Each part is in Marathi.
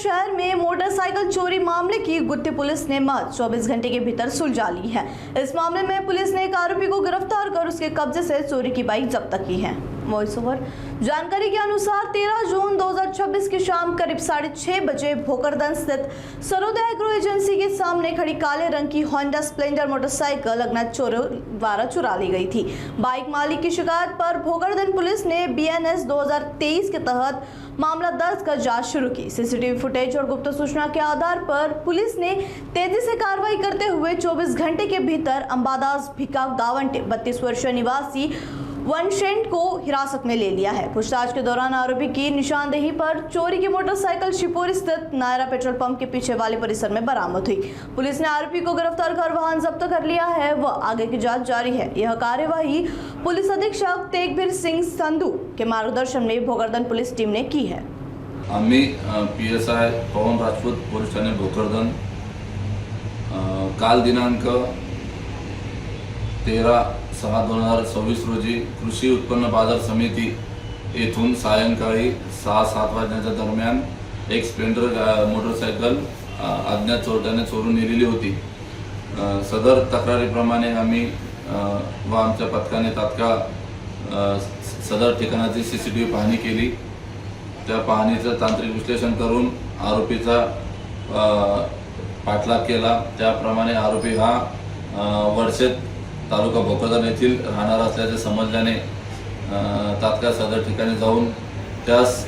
शहर में मोटरसाइकिल चोरी मामले की गुत्थी पुलिस ने महज 24 घंटे के भीतर सुलझा ली है। इस मामले में पुलिस ने एक आरोपी को गिरफ्तार कर उसके कब्जे से चोरी की बाइक जब्त की है। Voice over. जानकारी के अनुसार 13 जून 2026 की शाम करीब 6:30 बजे भोकरदन स्थित सरोदय एग्रो एजेंसी के सामने खड़ी काले रंग की होंडा स्प्लेंडर मोटरसाइकिल अज्ञात चोरों द्वारा चुरा ली गई थी। बाइक मालिक की शिकायत पर भोकरदन पुलिस ने BNS 2023 के तहत मामला दर्ज कर जांच शुरू की। सीसीटीवी फुटेज और गुप्त सूचना के आधार पर पुलिस ने तेजी से कार्रवाई करते हुए 24 घंटे के भीतर अंबादास भिका गावंटे 32 वर्षीय निवासी वनशेंट को हिरासत में ले लिया है। पूछताछ के दौरान आरोपी की निशानदेही पर चोरी की मोटरसाइकिल शिवपुरी स्थित नायरा पेट्रोल पंप के पीछे वाले परिसर में बरामद हुई। पुलिस ने आरोपी को गिरफ्तार कर वाहन जब्त कर लिया है व आगे की जांच जारी है। यह कार्यवाही पुलिस अधीक्षक तेगबीर सिंह संधू के मार्गदर्शन में भोकरदन पुलिस टीम ने की है। आम्ही PSI पवन राजपूत पोलीस ठाणे भोकरदन काल दिनांक 13/6/2026 रोजी कृषी उत्पन्न बाजार समिती येथून सायंकाळी 6-7 वाजण्याच्या दरम्यान एक स्प्लेंडर मोटरसायकल अज्ञात चोरट्याने चोरून नेलेली होती। सदर तक्रारीप्रमाणे आम्ही व आमच्या पथकाने तात्काळ सदर ठिकाणाची CCTV पाहणी केली। त्या पाहणीचं तांत्रिक विश्लेषण करून आरोपीचा पाठलाग केला। त्याप्रमाणे आरोपी हा वडसेत तालुका भोकरदन येथील राहणार असल्याचे समजल्याने तात्काळ सदर ठिकाणी जाऊन त्यास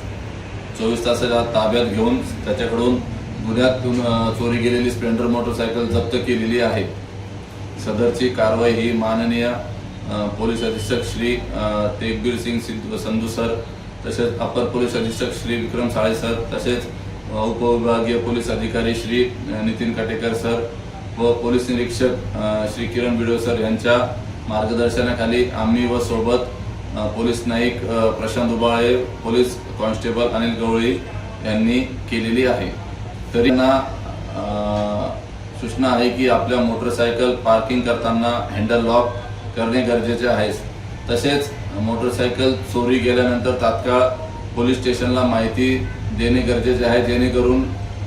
24 तासाच्या आत ताब्यात घेऊन त्याच्याकडून गुन्ह्यातून चोरी गेलेली स्प्लेंडर मोटरसायकल जप्त केलेली आहे। सदरची कारवाई ही माननीय पोलीस अधीक्षक श्री तेगबीर सिंग संधू सर, तसेच अपर पोलीस अधीक्षक श्री विक्रम साळे सर, तसेच उपविभागीय पोलीस अधिकारी श्री नितीन काटेकर सर व पोलीस निरीक्षक श्री किरण बिडो सर यांच्या मार्गदर्शनाखाली आम्ही व सोबत police Naik Prashant Ubale, police constable Anil Gawali यांनी केलेली आहे। तरी सूचना आहे की आपल्या मोटरसायकल पार्किंग करताना हँडल लॉक करणे गरजेचे आहे। तसेच मोटरसायकल चोरी गेल्यानंतर तात्काळ पोलीस स्टेशनला माहिती देणे गरजेचे आहे, जेणेकरून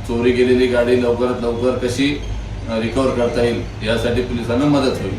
चोरी गेलेली गाडी लवकरात लवकर कशी रिकवर करता येईल यासाठी पोलिसांना मदत होईल।